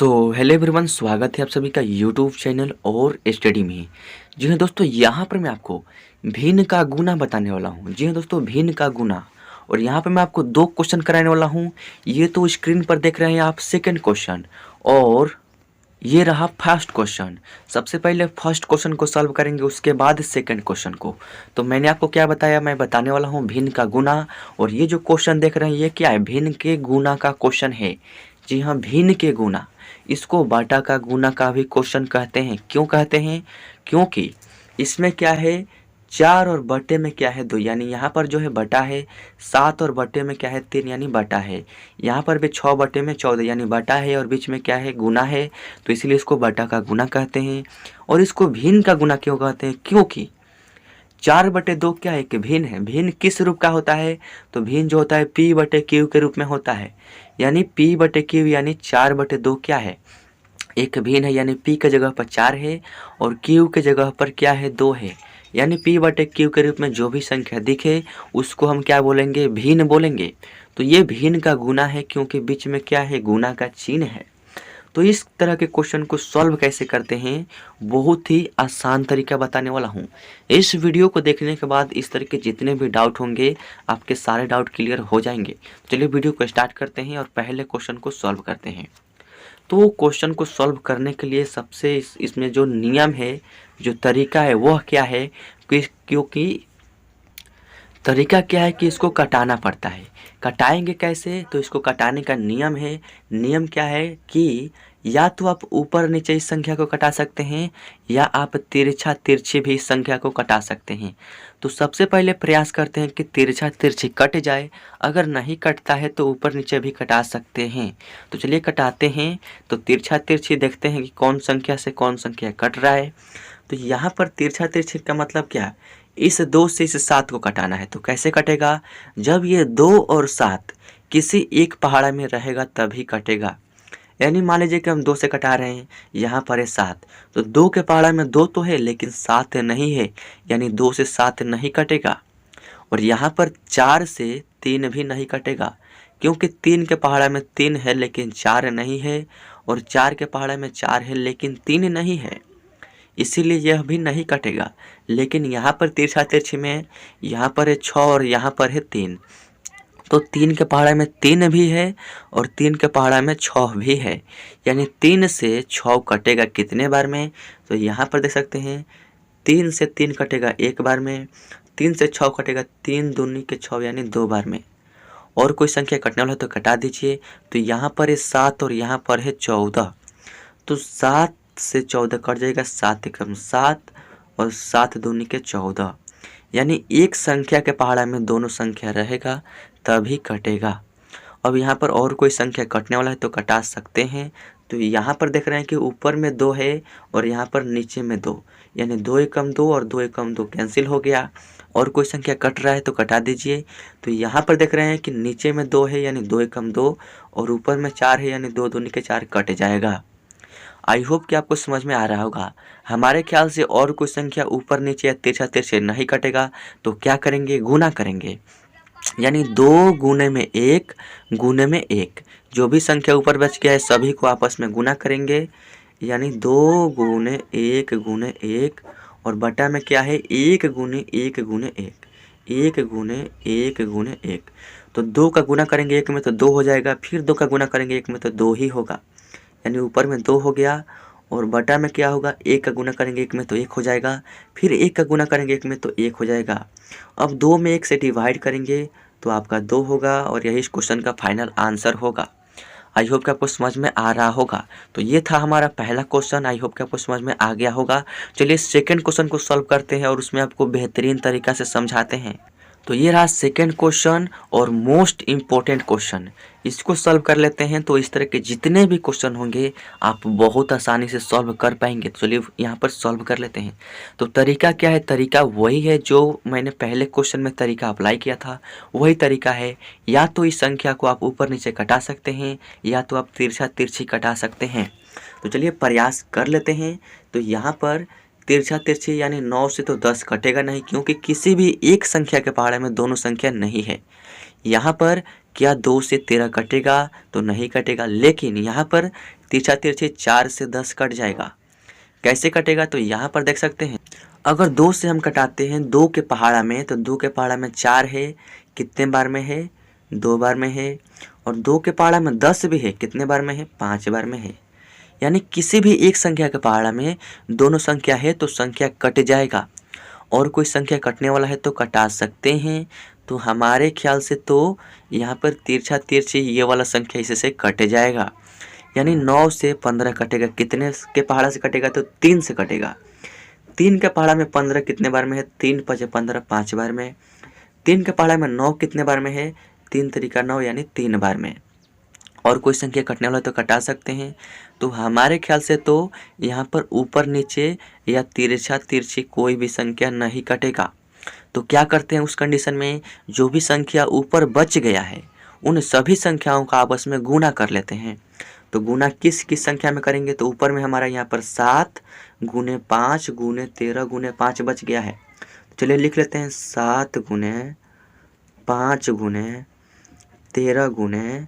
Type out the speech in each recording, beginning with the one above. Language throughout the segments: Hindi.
हेलो एवरीवन, स्वागत है आप सभी का यूट्यूब चैनल और स्टडी में। जी हाँ दोस्तों, यहाँ पर मैं आपको भिन्न का गुना बताने वाला हूँ। जी हाँ दोस्तों, भिन्न का गुना। और यहाँ पर मैं आपको दो क्वेश्चन कराने वाला हूँ। ये तो स्क्रीन पर देख रहे हैं आप सेकंड क्वेश्चन, और ये रहा फर्स्ट क्वेश्चन। सबसे पहले फर्स्ट क्वेश्चन को सॉल्व करेंगे, उसके बाद सेकंड क्वेश्चन को। तो मैंने आपको क्या बताया, मैं बताने वाला हूँ भिन्न का गुना। और ये जो क्वेश्चन देख रहे हैं ये क्या है, भिन्न के गुना का क्वेश्चन है। जी हाँ, भिन्न के गुना। इसको बाटा का गुना का भी क्वेश्चन कहते हैं। क्यों कहते हैं? क्योंकि इसमें क्या है, 4 और बटे में क्या है 2, यानी यहाँ पर जो है बटा है। 7 और बटे में क्या है 3, यानी बटा है। यहाँ पर भी 6 बटे में 14, यानी बटा है, और बीच में क्या है, गुना है। तो इसलिए इसको बटा का गुना कहते हैं। और इसको भिन्न का गुना क्यों कहते हैं? क्योंकि 4/2 क्या है कि भिन्न है। भिन्न किस रूप का होता है? तो भिन्न जो होता है p/q के रूप में होता है। यानी p/q यानी 4/2 क्या है, एक भिन्न है। यानी p के जगह पर 4 है और q के जगह पर क्या है, 2 है। यानी p/q के रूप में जो भी संख्या दिखे उसको हम क्या बोलेंगे, भिन्न बोलेंगे। तो ये भिन्न का गुना है क्योंकि बीच में क्या है, गुना का चिन्ह है। तो इस तरह के क्वेश्चन को सॉल्व कैसे करते हैं, बहुत ही आसान तरीका बताने वाला हूँ। इस वीडियो को देखने के बाद इस तरह के जितने भी डाउट होंगे आपके सारे डाउट क्लियर हो जाएंगे। चलिए वीडियो को स्टार्ट करते हैं और पहले क्वेश्चन को सॉल्व करते हैं। तो क्वेश्चन को सॉल्व करने के लिए सबसे इसमें जो नियम है, जो तरीका है, वह क्या है क्योंकि तरीका क्या है कि इसको कटाना पड़ता है। कटाएंगे कैसे? तो इसको कटाने का नियम है। नियम क्या है कि या तो आप ऊपर नीचे इस संख्या को कटा सकते हैं, या आप तिरछा तिरछी भी इस संख्या को कटा सकते हैं। तो सबसे पहले प्रयास करते हैं कि तिरछा तिरछी कट जाए। अगर नहीं कटता है तो ऊपर नीचे भी कटा सकते हैं। तो चलिए कटाते हैं। तो तिरछा तिरछी देखते हैं कि कौन संख्या से कौन संख्या कट रहा है। तो यहाँ पर तिरछा तिरछी का मतलब क्या है, इस 2 से इस 7 को कटाना है। तो कैसे कटेगा? जब ये 2 और 7 किसी एक पहाड़ा में रहेगा तभी कटेगा। यानी मान लीजिए कि हम 2 से कटा रहे हैं, यहाँ पर है 7, तो 2 के पहाड़ा में 2 तो है लेकिन 7 नहीं है, यानी 2 से 7 नहीं कटेगा। और यहाँ पर 4 से 3 भी नहीं कटेगा, क्योंकि 3 के पहाड़ा में 3 है लेकिन 4 नहीं है, और 4 के पहाड़ा में 4 है लेकिन 3 नहीं है, इसीलिए यह भी नहीं कटेगा। लेकिन यहाँ पर तिरछा तिरछी में यहाँ पर है 6 और यहाँ पर है 3, तो 3 के पहाड़ा में 3 भी है और 3 के पहाड़ा में 6 भी है, यानी 3 से 6 कटेगा कितने बार में? तो यहाँ पर देख सकते हैं 3 से 3 कटेगा एक बार में, 3 से 6 कटेगा 3 दूनी के 6, यानी 2 बार में। और कोई संख्या कटने वाला है तो कटा दीजिए। तो यहाँ पर है 7 और यहाँ पर है 14, तो 7 से 14 कट जाएगा, 7 एकम 7 और 7 दूनी के 14, यानी एक संख्या के पहाड़ा में दोनों संख्या रहेगा तभी कटेगा। अब यहाँ पर और कोई संख्या कटने वाला है तो कटा सकते हैं। तो यहाँ पर देख रहे हैं कि ऊपर में 2 है और यहाँ पर नीचे में 2, यानी 2 एकम 2 और 2 एकम 2 कैंसिल हो गया। और कोई संख्या कट रहा है तो कटा दीजिए। तो यहाँ पर देख रहे हैं कि नीचे में 2 है यानी 2 एकम 2, और ऊपर में 4 है यानी 2 दूनी के 4 कट जाएगा। आई होप कि आपको समझ में आ रहा होगा। हमारे ख्याल से और कोई संख्या ऊपर नीचे या तिरछा तिरछे नहीं कटेगा, तो क्या करेंगे, गुना करेंगे। यानी 2 गुने में 1 गुने में 1, जो भी संख्या ऊपर बच गया है सभी को आपस में गुना करेंगे। यानी 2 गुने 1 गुने 1, और बटा में क्या है, 1 गुने 1 गुने 1, 1 गुने 1 गुने 1। तो 2 का गुना करेंगे 1 में तो 2 हो जाएगा, फिर 2 का गुना करेंगे 1 में तो 2 ही होगा, यानी ऊपर में 2 हो गया। और बटा में क्या होगा, 1 का गुना करेंगे 1 में तो 1 हो जाएगा, फिर 1 का गुना करेंगे 1 में तो 1 हो जाएगा। अब 2 में 1 से डिवाइड करेंगे तो आपका 2 होगा, और यही इस क्वेश्चन का फाइनल आंसर होगा। आई होप कि आपको समझ में आ रहा होगा। तो ये था हमारा पहला क्वेश्चन, आई होप कि आपको समझ में आ गया होगा। चलिए सेकंड क्वेश्चन को सॉल्व करते हैं और उसमें आपको बेहतरीन तरीका से समझाते हैं। तो ये रहा सेकंड क्वेश्चन और मोस्ट इम्पोर्टेंट क्वेश्चन। इसको सॉल्व कर लेते हैं तो इस तरह के जितने भी क्वेश्चन होंगे आप बहुत आसानी से सॉल्व कर पाएंगे। तो चलिए यहाँ पर सॉल्व कर लेते हैं। तो तरीका क्या है? तरीका वही है जो मैंने पहले क्वेश्चन में तरीका अप्लाई किया था, वही तरीका है। या तो इस संख्या को आप ऊपर नीचे कटा सकते हैं, या तो आप तिरछा तिरछी कटा सकते हैं। तो चलिए प्रयास कर लेते हैं। तो यहाँ पर तिरछा तिरछी यानी 9 से तो 10 कटेगा नहीं, क्योंकि किसी भी एक संख्या के पहाड़े में दोनों संख्या नहीं है। यहाँ पर क्या 2 से 13 कटेगा? तो नहीं कटेगा, लेकिन यहाँ पर तिरछा तिरछी 4 से 10 कट जाएगा। कैसे कटेगा? तो यहाँ पर देख सकते हैं, अगर 2 से हम कटाते हैं 2 के पहाड़ा में, तो 2 के पहाड़ा में 4 है, कितने बार में है? 2 बार में है। और 2 के पहाड़ा में 10 भी है, कितने बार में है? 5 बार में है। यानी किसी भी एक संख्या के पहाड़ा में दोनों संख्या है तो संख्या कट जाएगा, और कोई संख्या कटने वाला है तो कटा सकते हैं। तो हमारे ख्याल से तो यहाँ पर तिरछा तिरछी ये वाला संख्या इससे कट जाएगा। यानी 9 से 15 कटेगा, कितने के पहाड़ा से कटेगा? तो 3 से कटेगा। 3 के पहाड़ा में 15 कितने बार में है? 3 5 15, 5 बार में। 3 के पहाड़ा में 9 कितने बार में है? 3 तरीका 9 यानी 3 बार में। और कोई संख्या कटने वाला तो कटा सकते हैं। तो हमारे ख्याल से तो यहाँ पर ऊपर नीचे या तिरछा तिरछी कोई भी संख्या नहीं कटेगा। तो क्या करते हैं उस कंडीशन में, जो भी संख्या ऊपर बच गया है उन सभी संख्याओं का आपस में गुणा कर लेते हैं। तो गुणा किस किस संख्या में करेंगे? तो ऊपर में हमारा यहाँ पर 7 गुने 5 गुने 13 गुने 5 बच गया है। चलिए लिख लेते हैं 7 गुने 5 गुने 13 गुने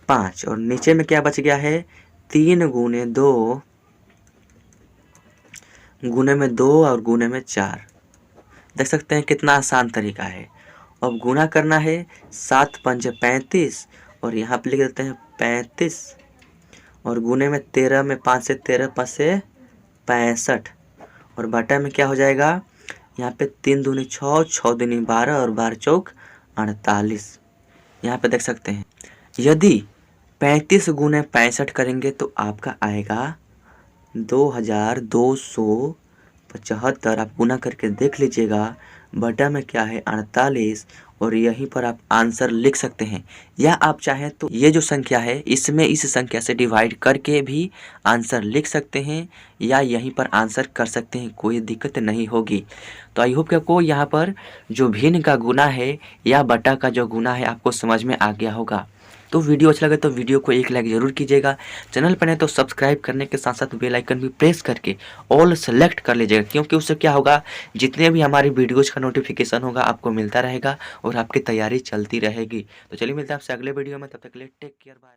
5, और नीचे में क्या बच गया है? 3 गुने 2 गुने में 2 और गुने में 4। देख सकते हैं कितना आसान तरीका है। अब गुणा करना है, 7 पंजे 35, और यहाँ पे लिख देते हैं 35, और गुने में 13 में 5 से 13 5 से 65, और बटा में क्या हो जाएगा? यहाँ पे 3 दूनी 6, 6 दूनी 12, और 12 चौक 48। यहाँ पे देख सकते हैं, यदि 35 गुने 65 करेंगे तो आपका आएगा 2275। आप गुना करके देख लीजिएगा। बटा में क्या है? 48, और यहीं पर आप आंसर लिख सकते हैं, या आप चाहें तो ये जो संख्या है इसमें इस संख्या से डिवाइड करके भी आंसर लिख सकते हैं, या यहीं पर आंसर कर सकते हैं, कोई दिक्कत नहीं होगी। तो आई होप कि आपको यहाँ पर जो भिन्न का गुना है या बटा का जो गुना है आपको समझ में आ गया होगा। तो वीडियो अच्छा लगे तो वीडियो को एक लाइक ज़रूर कीजिएगा। चैनल पर नहीं तो सब्सक्राइब करने के साथ साथ बेल आइकन भी प्रेस करके ऑल सेलेक्ट कर लीजिएगा, क्योंकि उससे क्या होगा, जितने भी हमारी वीडियोज़ का नोटिफिकेशन होगा आपको मिलता रहेगा और आपकी तैयारी चलती रहेगी। तो चलिए मिलते हैं आपसे अगले वीडियो में, तब तक के लिए टेक केयर, बाय।